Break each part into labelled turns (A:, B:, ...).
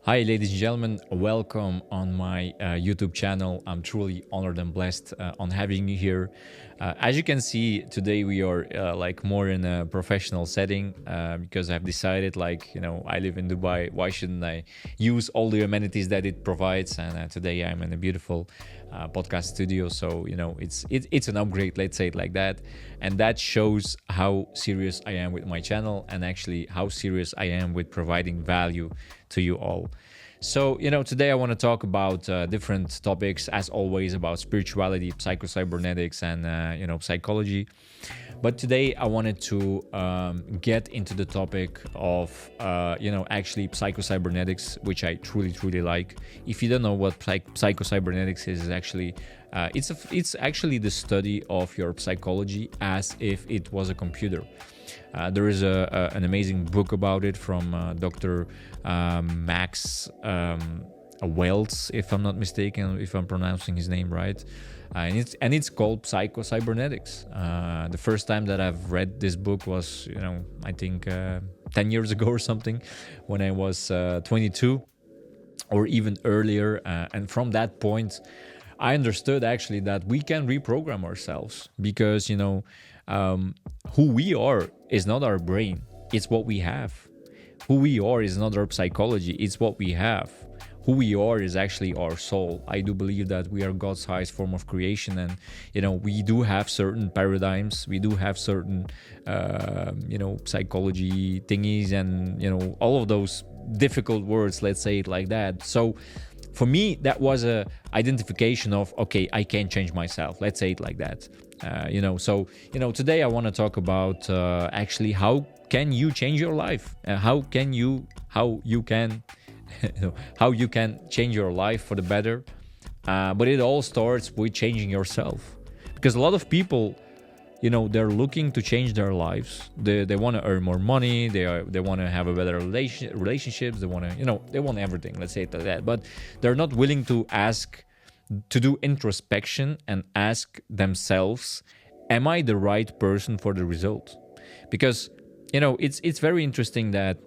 A: Hi, ladies and gentlemen. Welcome on my YouTube channel. I'm truly honored and blessed on having you here. As you can see, today we are like more in a professional setting because I've decided, I live in Dubai. Why shouldn't I use all the amenities that it provides? And today I'm in a beautiful podcast studio. So it's an upgrade. Let's say it like that, and that shows how serious I am with my channel and actually how serious I am with providing value to you all. So, today I want to talk about different topics, as always, about spirituality, psycho-cybernetics, and, psychology. But today I wanted to get into the topic of, actually psycho-cybernetics, which I truly, truly like. If you don't know what psycho-cybernetics is actually, it's actually the study of your psychology as if it was a computer. There is an amazing book about it from Dr. Max Weltz, if I'm not mistaken, if I'm pronouncing his name right. And it's called Psycho-Cybernetics. The first time that I've read this book was, I think 10 years ago or something, when I was 22 or even earlier. And from that point, I understood actually that we can reprogram ourselves because, who we are is not our brain, it's what we have. Who we are is not our psychology, it's what we have. Who we are is actually our soul. I do believe that we are God's highest form of creation, and we do have certain paradigms, we do have certain psychology thingies, and all of those difficult words, let's say it like that. So for me, that was a identification of, okay, I can change myself, let's say it like that. Today I want to talk about actually how can you change your life, how you can change your life for the better. But it all starts with changing yourself, because a lot of people, they're looking to change their lives. They want to earn more money. They want to have a better relationships. They want to, they want everything. Let's say it like that. But they're not willing to do introspection and ask themselves, am I the right person for the result? Because, it's very interesting that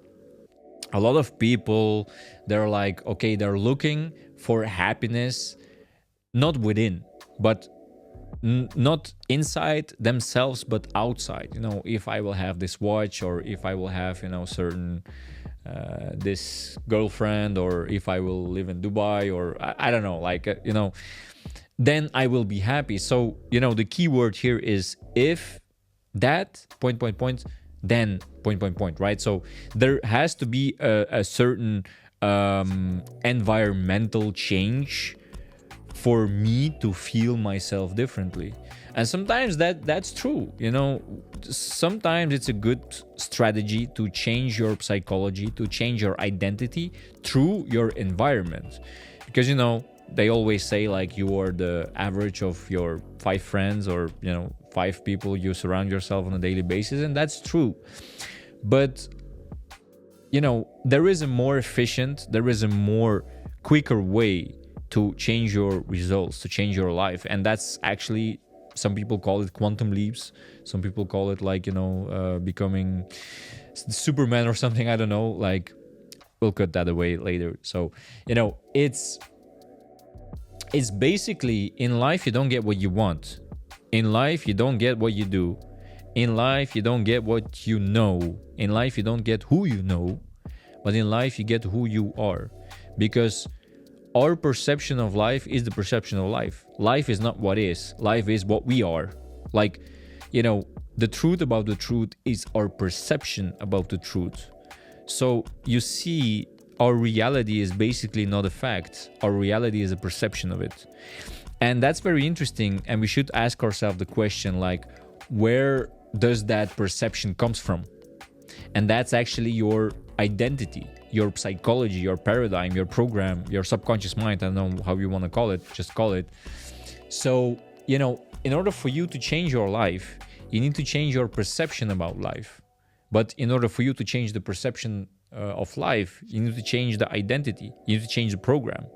A: a lot of people, they're like, okay, they're looking for happiness, not within, but not inside themselves, but outside. If I will have this watch, or if I will have, certain this girlfriend, or if I will live in Dubai, or I don't know, then I will be happy. So, the key word here is if that ... then ... right? So there has to be a certain environmental change for me to feel myself differently. And sometimes that's true. Sometimes it's a good strategy to change your psychology, to change your identity through your environment. Because, they always say, like, you are the average of your 5 friends, or, 5 people you surround yourself on a daily basis. And that's true. But, there is a more efficient, there is a more quicker way to change your results, to change your life. And that's actually, some people call it quantum leaps. Some people call it becoming Superman or something. I don't know. Like, we'll cut that away later. So, it's basically, in life, you don't get what you want. In life, you don't get what you do. In life, you don't get what you know. In life, you don't get who you know. But in life, you get who you are. Because our perception of life is the perception of life. Life is not what is. Life is what we are. The truth about the truth is our perception about the truth. So you see, our reality is basically not a fact. Our reality is a perception of it. And that's very interesting. And we should ask ourselves the question, like, where does that perception comes from? And that's actually your identity, your psychology, your paradigm, your program, your subconscious mind. I don't know how you want to call it, just call it. So, in order for you to change your life, you need to change your perception about life. But in order for you to change the perception of life, you need to change the identity. You need to change the program.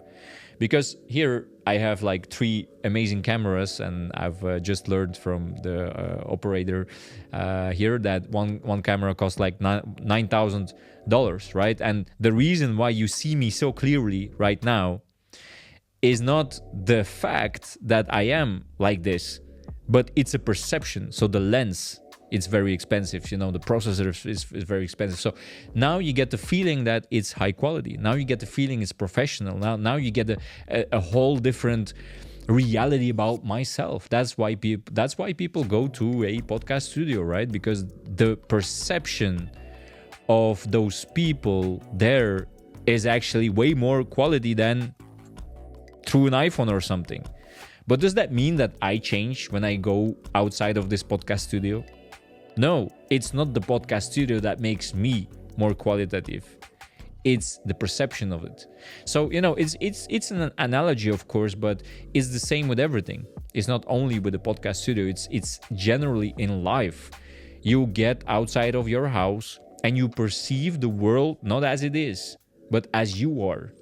A: Because here I have like 3 amazing cameras, and I've just learned from the operator here that one camera costs like $9,000, right? And the reason why you see me so clearly right now is not the fact that I am like this, but it's a perception. So the lens, it's very expensive, you know, the processor is very expensive. So now you get the feeling that it's high quality. Now you get the feeling it's professional. Now you get a whole different reality about myself. That's why people go to a podcast studio, right? Because the perception of those people there is actually way more quality than through an iPhone or something. But does that mean that I change when I go outside of this podcast studio? No, it's not the podcast studio that makes me more qualitative. It's the perception of it. So, you know, it's an analogy, of course, but it's the same with everything. It's not only with the podcast studio, it's generally in life. You get outside of your house and you perceive the world not as it is, but as you are.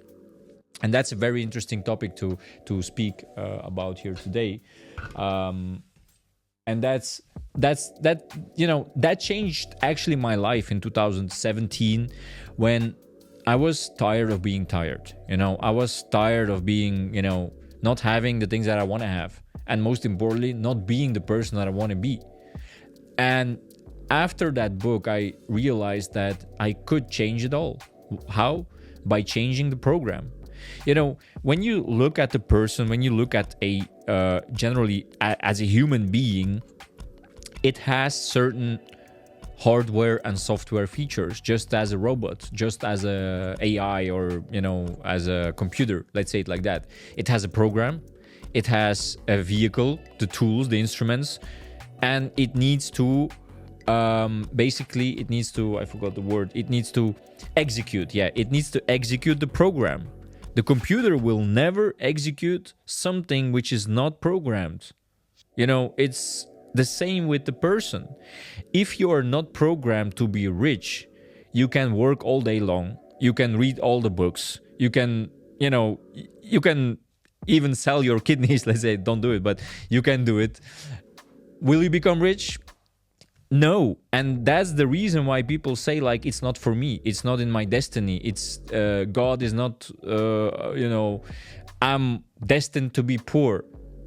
A: And that's a very interesting topic to speak about here today. And that you know, that changed actually my life in 2017 when I was tired of being tired. You know, I was tired of being, you know, not having the things that I want to have, and most importantly, not being the person that I want to be. And after that book, I realized that I could change it all. How? By changing the program. You know, when you look at the person, when you look at a generally as a human being, it has certain hardware and software features, just as a robot, just as a AI, or, you know, as a computer, let's say it like that. It has a program, it has a vehicle, the tools, the instruments, and it needs to basically, it needs to, I forgot the word, it needs to execute. Yeah, it needs to execute the program. The computer will never execute something which is not programmed. You know, it's the same with the person. If you are not programmed to be rich, you can work all day long. You can read all the books. You can, you know, you can even sell your kidneys. Let's say, don't do it, but you can do it. Will you become rich? No. And that's the reason why people say, like, it's not for me, it's not in my destiny, it's God is not, you know, I'm destined to be poor.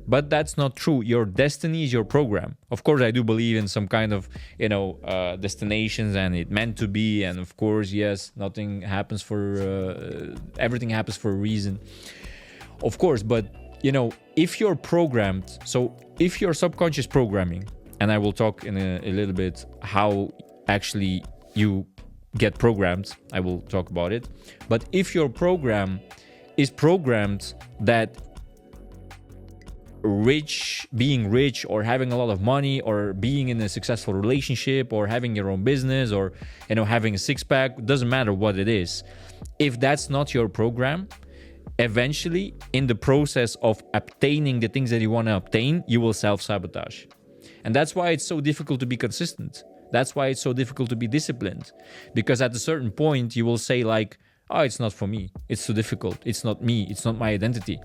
A: But that's not true. Your destiny is your program. Of course, I do believe in some kind of, you know, destinations, and it meant to be. And of course, yes, nothing happens for everything happens for a reason, of course. But, you know, if you're programmed, so if you're subconscious programming, and I will talk in a little bit how actually you get programmed. I will talk about it. But if your program is programmed that being rich or having a lot of money or being in a successful relationship or having your own business or, you know, having a six-pack, doesn't matter what it is. If that's not your program, eventually in the process of obtaining the things that you want to obtain, you will self-sabotage. And that's why it's so difficult to be consistent. That's why it's so difficult to be disciplined. Because at a certain point, you will say like, oh, it's not for me. It's too difficult. It's not me. It's not my identity.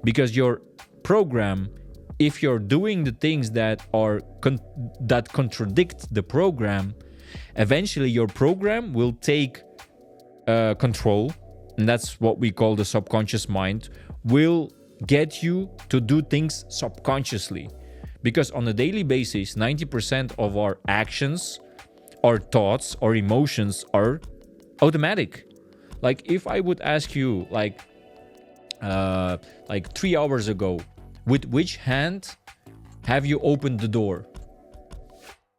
A: Because your program, if you're doing the things that are that contradict the program, eventually your program will take control. And that's what we call the subconscious mind, will get you to do things subconsciously. Because on a daily basis, 90% of our actions, our thoughts, our emotions are automatic. Like if I would ask you like 3 hours ago, with which hand have you opened the door?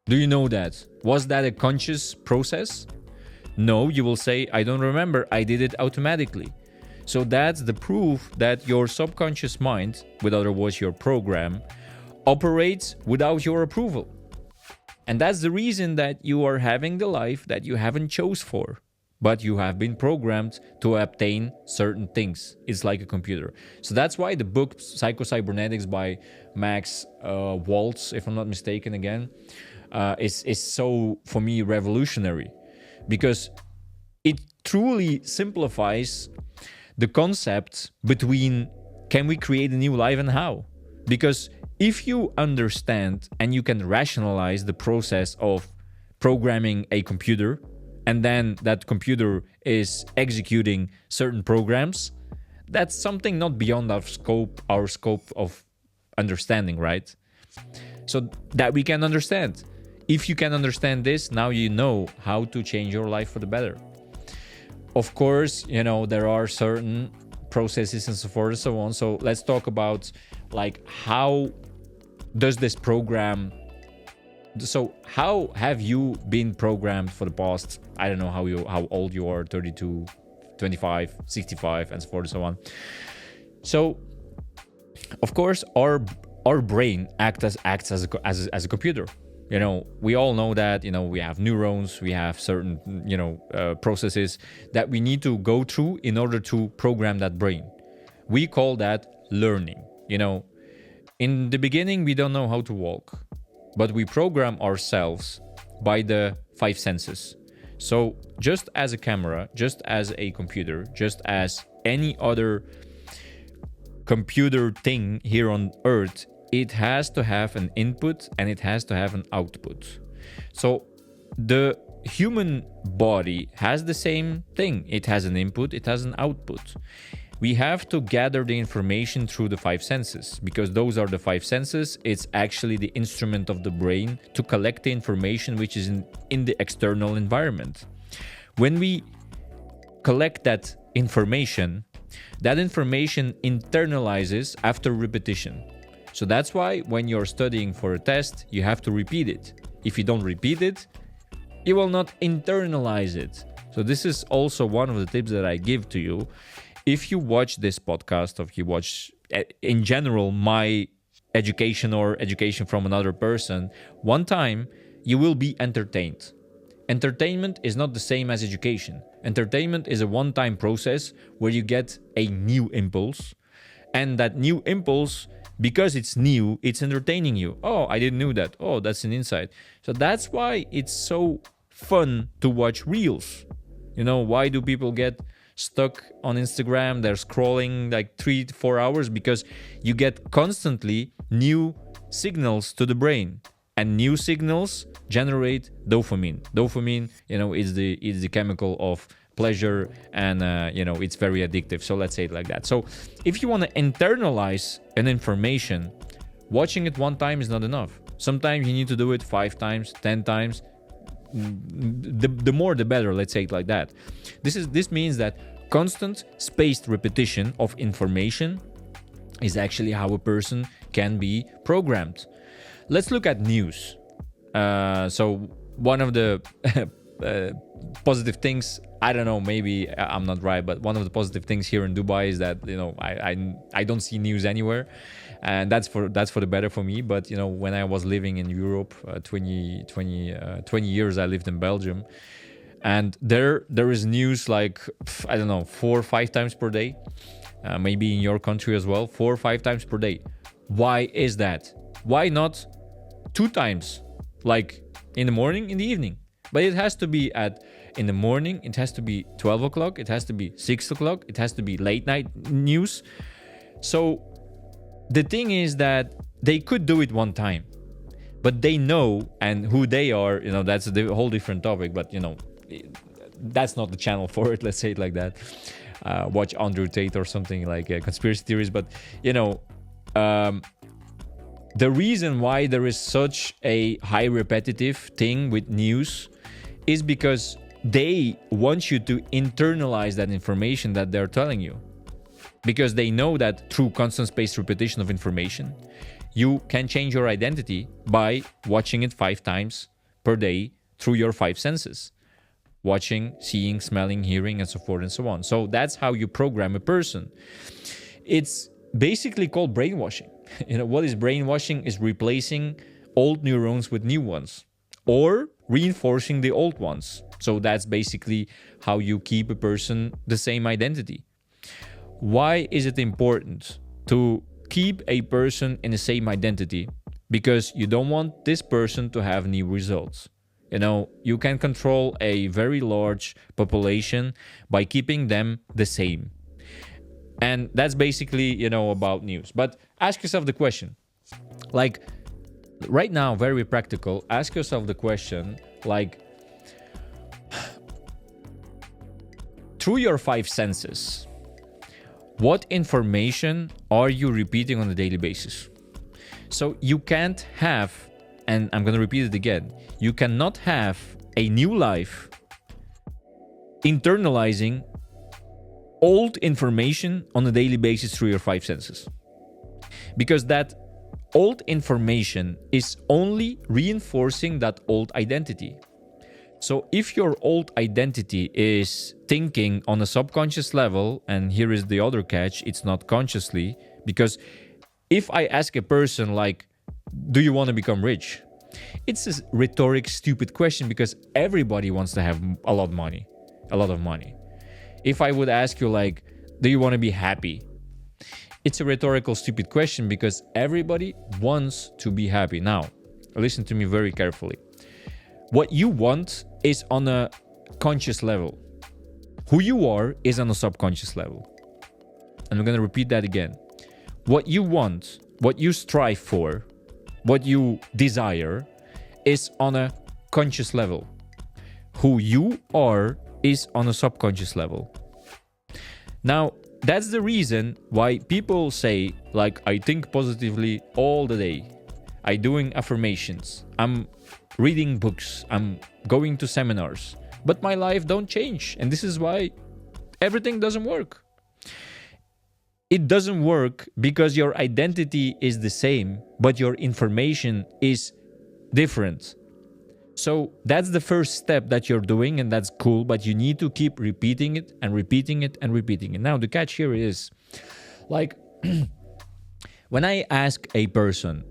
A: Do you know that? Was that a conscious process? No, you will say, I don't remember, I did it automatically. So that's the proof that your subconscious mind, with other words, your program, operates without your approval. And that's the reason that you are having the life that you haven't chose for, but you have been programmed to obtain certain things. It's like a computer. So that's why the book Psycho-Cybernetics by Maxwell Maltz, if I'm not mistaken again, is so, for me, revolutionary, because it truly simplifies the concept between can we create a new life and how. Because if you understand and you can rationalize the process of programming a computer, and then that computer is executing certain programs, that's something not beyond our scope of understanding, right? So that we can understand. If you can understand this, now you know how to change your life for the better. Of course, there are certain processes and so forth and so on. So let's talk about like how does this program. So how have you been programmed for the past, I don't know how old you are, 32, 25, 65 and so forth and so on. So of course our brain acts as a computer. We all know that, we have neurons, we have certain, processes that we need to go through in order to program that brain. We call that learning. In the beginning, we don't know how to walk, but we program ourselves by the 5 senses. So just as a camera, just as a computer, just as any other computer thing here on Earth, it has to have an input and it has to have an output. So the human body has the same thing. It has an input, it has an output. We have to gather the information through the 5 senses, because those are the 5 senses. It's actually the instrument of the brain to collect the information which is in the external environment. When we collect that information internalizes after repetition. So that's why when you're studying for a test, you have to repeat it. If you don't repeat it, you will not internalize it. So this is also one of the tips that I give to you. If you watch this podcast, or if you watch in general my education or education from another person, one time you will be entertained. Entertainment is not the same as education. Entertainment is a one-time process where you get a new impulse, and that new impulse, because it's new, it's entertaining you. Oh, I didn't know that. Oh, that's an insight. So that's why it's so fun to watch reels. Why do people get stuck on Instagram? They're scrolling like 3 to 4 hours because you get constantly new signals to the brain, and new signals generate dopamine. Dopamine, is the chemical of pleasure, and it's very addictive. So let's say it like that. So if you want to internalize an information, watching it one time is not enough. Sometimes you need to do it 5 times, 10 times. The more the better, let's say it like that. This means that constant spaced repetition of information is actually how a person can be programmed. Let's look at news. So one of the positive things, I don't know, maybe I'm not right, but one of the positive things here in Dubai is that I don't see news anywhere, and that's for the better for me. But when I was living in Europe, 20 years I lived in Belgium, and there is news like, I don't know, 4 or 5 times per day. Maybe in your country as well, 4 or 5 times per day. Why is that? Why not 2 times, like in the morning, in the evening? But it has to be in the morning, it has to be 12 o'clock, it has to be 6 o'clock, it has to be late night news. So the thing is that they could do it one time, but they know, and who they are, that's a whole different topic, but that's not the channel for it, let's say it like that. Watch Andrew Tate or something like conspiracy theories. But the reason why there is such a high repetitive thing with news is because they want you to internalize that information that they're telling you, because they know that through constant spaced repetition of information, you can change your identity by watching it 5 times per day through your 5 senses: watching, seeing, smelling, hearing, and so forth and so on. So that's how you program a person. It's basically called brainwashing. What is brainwashing? Is replacing old neurons with new ones, or reinforcing the old ones. So that's basically how you keep a person the same identity. Why is it important to keep a person in the same identity? Because you don't want this person to have new results. You can control a very large population by keeping them the same. And that's basically, about news. But ask yourself the question, like right now, very practical, ask yourself the question, like, through your five senses, what information are you repeating on a daily basis? So you can't have, and I'm going to repeat it again, you cannot have a new life internalizing old information on a daily basis through your five senses. Because that old information is only reinforcing that old identity. So if your old identity is thinking on a subconscious level, and here is the other catch, it's not consciously, because if I ask a person like, do you want to become rich? It's a rhetoric, stupid question because everybody wants to have a lot of money. If I would ask you like, do you want to be happy? It's a rhetorical, stupid question because everybody wants to be happy. Now, listen to me very carefully. What you want is on a conscious level. Who you are is on a subconscious level. And I'm going to repeat that again. What you want, what you strive for, what you desire is on a conscious level. Who you are is on a subconscious level. Now, that's the reason why people say, like, I think positively all the day. I'm doing affirmations. I'm reading books. I'm going to seminars. But my life don't change. And this is why everything doesn't work. It doesn't work because your identity is the same, but your information is different. So that's the first step that you're doing, and that's cool, but you need to keep repeating it and repeating it and repeating it. Now, the catch here is, like, when I ask a person,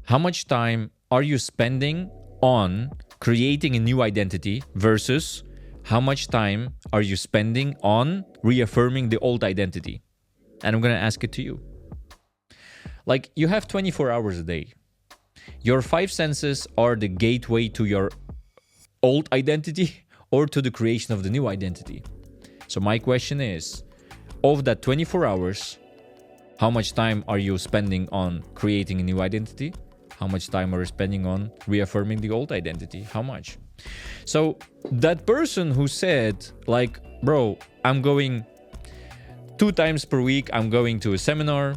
A: how much time are you spending on creating a new identity versus how much time are you spending on reaffirming the old identity? And I'm going to ask it to you. Like, you have 24 hours a day. Your five senses are the gateway to your old identity or to the creation of the new identity. So my question is, of that 24 hours, how much time are you spending on creating a new identity? How much time are you spending on reaffirming the old identity? How much? So that person who said, like, bro, I'm going 2 times per week, I'm going to a seminar.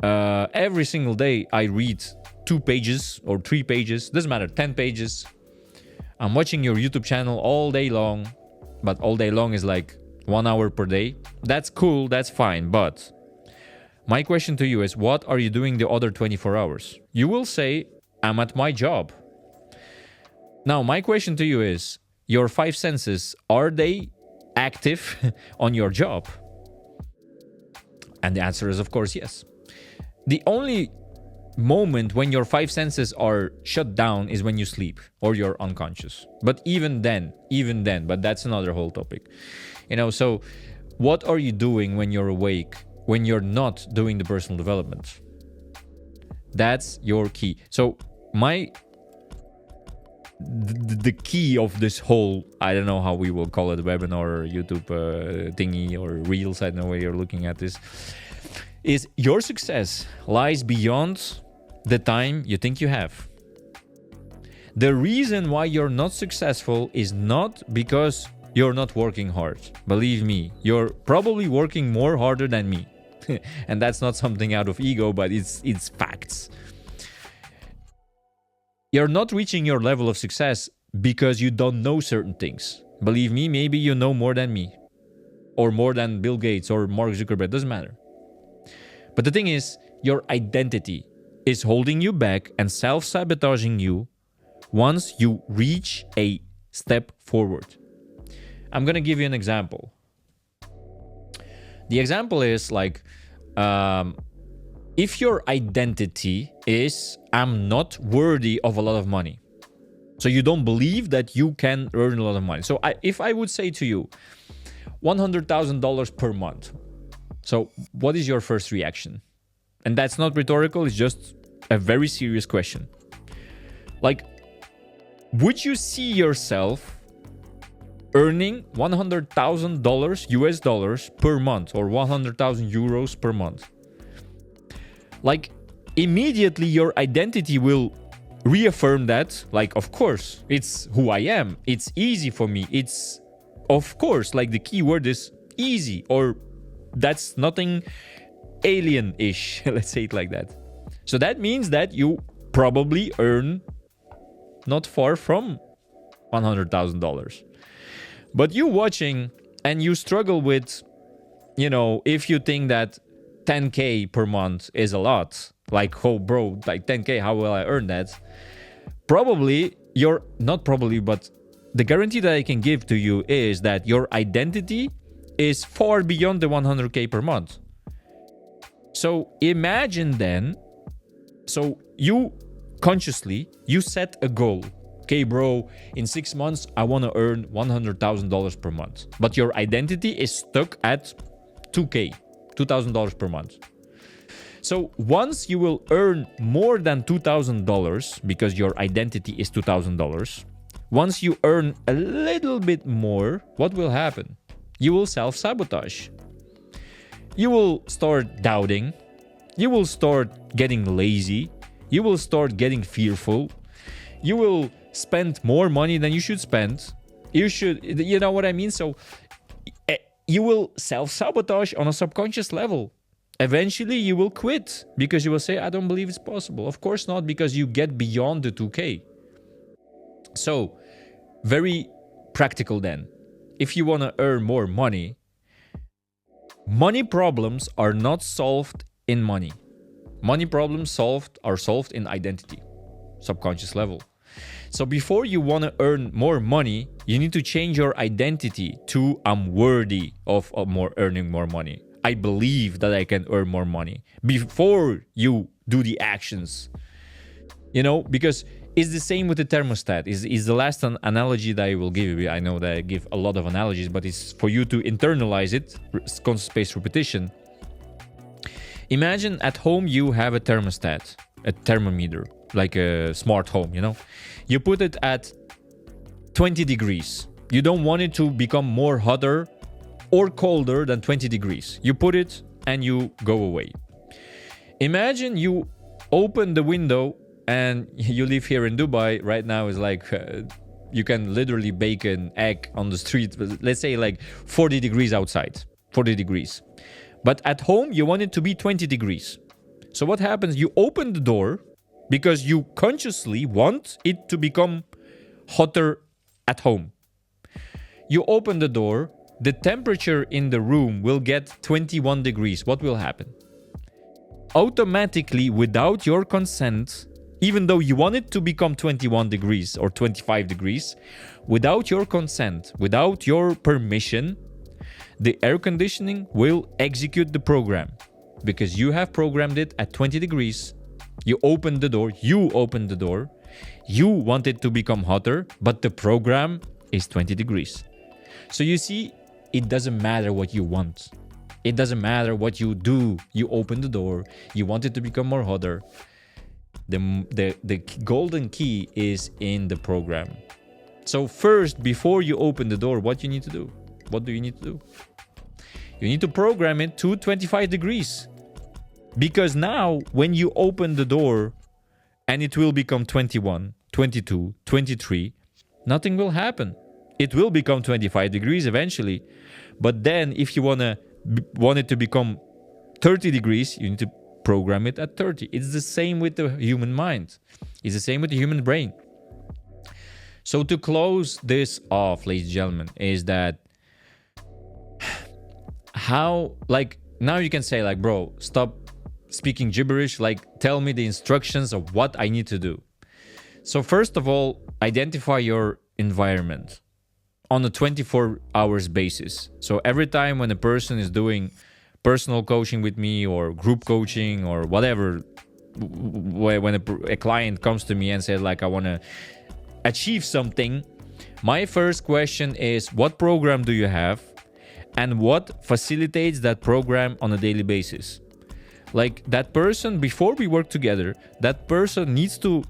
A: Every single day I read 2 pages or 3 pages, doesn't matter, 10 pages. I'm watching your YouTube channel all day long, but all day long is like 1 hour per day. That's cool, that's fine, but my question to you is, what are you doing the other 24 hours? You will say, I'm at my job. Now, my question to you is, your 5 senses, are they active on your job? And the answer is, of course, yes. The only moment when your 5 senses are shut down is when you sleep or you're unconscious. But even then, but that's another whole topic. So what are you doing when you're awake, when you're not doing the personal development? That's your key. So the key of this whole, I don't know how we will call it, webinar or YouTube thingy or reels, I don't know where you're looking at this, is your success lies beyond the time you think you have. The reason why you're not successful is not because you're not working hard. Believe me, you're probably working more harder than me. And that's not something out of ego, but it's facts. You're not reaching your level of success because you don't know certain things. Believe me, maybe you know more than me, or more than Bill Gates or Mark Zuckerberg, doesn't matter. But the thing is, your identity is holding you back and self-sabotaging you once you reach a step forward. I'm going to give you an example. The example is like, if your identity is, I'm not worthy of a lot of money. So you don't believe that you can earn a lot of money. So if I would say to you, $100,000 per month. So what is your first reaction? And that's not rhetorical, it's just a very serious question. Like, would you see yourself earning $100,000 US dollars per month, or 100,000 euros per month. Like, immediately your identity will reaffirm that, like, of course, it's who I am. It's easy for me. It's, of course, like the key word is easy, or that's nothing alien-ish. Let's say it like that. So that means that you probably earn not far from $100,000. But you watching and you struggle with, if you think that 10K per month is a lot, like, oh bro, like 10K, how will I earn that? Probably, but the guarantee that I can give to you is that your identity is far beyond the 100K per month. So imagine then, so you consciously, you set a goal. Okay, bro, in 6 months, I want to earn $100,000 per month. But your identity is stuck at $2K, $2,000 per month. So once you will earn more than $2,000, because your identity is $2,000, once you earn a little bit more, what will happen? You will self-sabotage. You will start doubting. You will start getting lazy. You will start getting fearful. You will spend more money than you should spend. You know what I mean? So you will self-sabotage on a subconscious level. Eventually you will quit because you will say, I don't believe it's possible. Of course not, because you get beyond the 2K. So very practical then. If you want to earn more money, money problems are not solved in money. Money problems are solved in identity, subconscious level. So before you want to earn more money, you need to change your identity to I'm worthy of earning more money. I believe that I can earn more money before you do the actions. Because it's the same with the thermostat. Is the last analogy that I will give you. I know that I give a lot of analogies, but it's for you to internalize it, constant spaced repetition. Imagine at home you have a thermostat, a thermometer, like a smart home, You put it at 20 degrees. You don't want it to become more hotter or colder than 20 degrees. You put it and you go away. Imagine you open the window, and you live here in Dubai. Right now is like, you can literally bake an egg on the street. Let's say like 40 degrees outside, 40 degrees. But at home, you want it to be 20 degrees. So what happens? You open the door because you consciously want it to become hotter at home. You open the door, the temperature in the room will get 21 degrees. What will happen? Automatically, without your consent, even though you want it to become 21 degrees or 25 degrees, without your consent, without your permission, the air conditioning will execute the program because you have programmed it at 20 degrees. You opened the door, you want it to become hotter, but the program is 20 degrees. So you see, it doesn't matter what you want. It doesn't matter what you do. You open the door, you want it to become more hotter. The golden key is in the program. So first, before you open the door, what you need to do? What do you need to do? You need to program it to 25 degrees. Because now, when you open the door and it will become 21, 22, 23, nothing will happen. It will become 25 degrees eventually. But then, if you want it to become 30 degrees, you need to program it at 30. It's the same with the human mind. It's the same with the human brain. So to close this off, ladies and gentlemen, is that how, like, now you can say, like, bro, stop speaking gibberish, like, tell me the instructions of what I need to do. So first of all, identify your environment on a 24 hours basis. So every time when a person is doing personal coaching with me or group coaching or whatever, when a client comes to me and says, like, I want to achieve something, my first question is, what program do you have and what facilitates that program on a daily basis? Like, that person, before we work together, that person needs to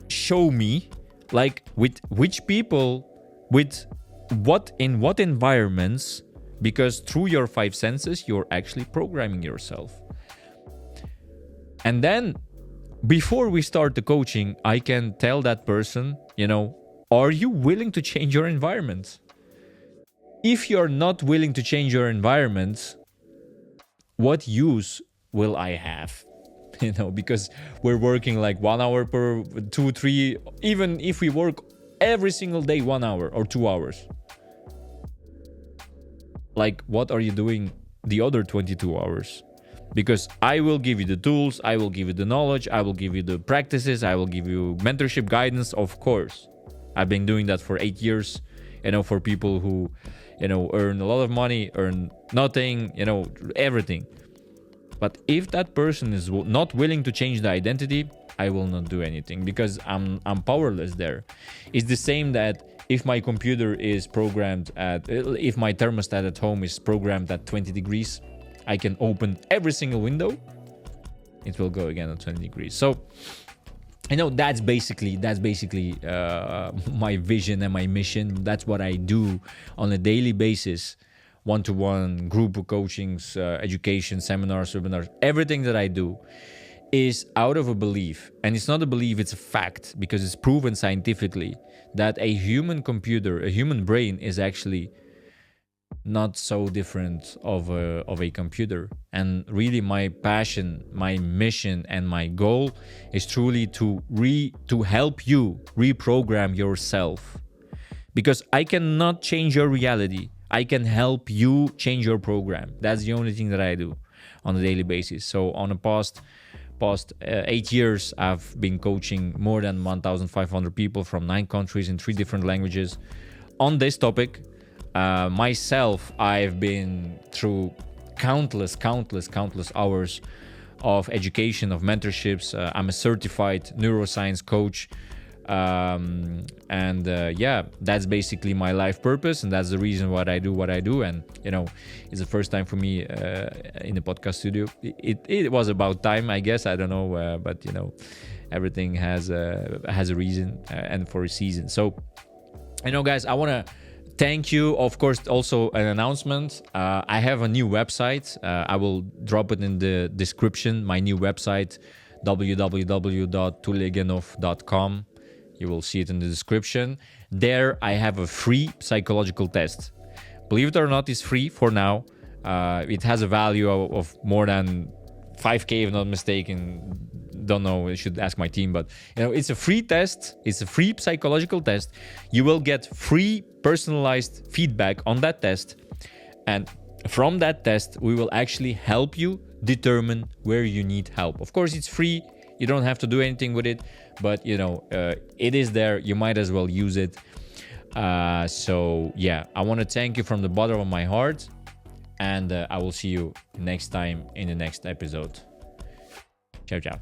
A: show me, like, with which people, with what environments, because through your five senses, you're actually programming yourself. And then before we start the coaching, I can tell that person, are you willing to change your environment? If you're not willing to change your environment, what use will I have? Because we're working like 1 hour per 2, 3, even if we work every single day 1 hour or 2 hours. Like, what are you doing the other 22 hours? Because I will give you the tools, I will give you the knowledge, I will give you the practices, I will give you mentorship guidance, of course. I've been doing that for 8 years, for people who, earn a lot of money, earn nothing, everything. But if that person is not willing to change the identity, I will not do anything, because I'm powerless there. It's the same that if my computer is programmed if my thermostat at home is programmed at 20 degrees, I can open every single window, it will go again at 20 degrees. So, that's basically my vision and my mission. That's what I do on a daily basis. One-to-one, group coachings, education, seminars, webinars, everything that I do is out of a belief. And it's not a belief, it's a fact, because it's proven scientifically that a human computer, a human brain, is actually not so different of a computer. And really my passion, my mission, and my goal is truly to help you reprogram yourself. Because I cannot change your reality. I can help you change your program. That's the only thing that I do on a daily basis. So on the past 8 years, I've been coaching more than 1,500 people from 9 countries in 3 different languages on this topic. Myself, I've been through countless hours of education, of mentorships. I'm a certified neuroscience coach. That's basically my life purpose, and that's the reason what I do. And it's the first time for me in the podcast studio. It was about time, I guess. I don't know, but everything has a reason and for a season. So guys, I want to thank you. Of course, also an announcement. I have a new website. I will drop it in the description. My new website, www.tulegenov.com. You will see it in the description. There I have a free psychological test. Believe it or not, it's free for now. It has a value of more than 5K, if not mistaken. Don't know, I should ask my team, but it's a free test. It's a free psychological test. You will get free personalized feedback on that test. And from that test, we will actually help you determine where you need help. Of course, it's free. You don't have to do anything with it, but it is there. You might as well use it. I want to thank you from the bottom of my heart, and I will see you next time in the next episode. Ciao, ciao.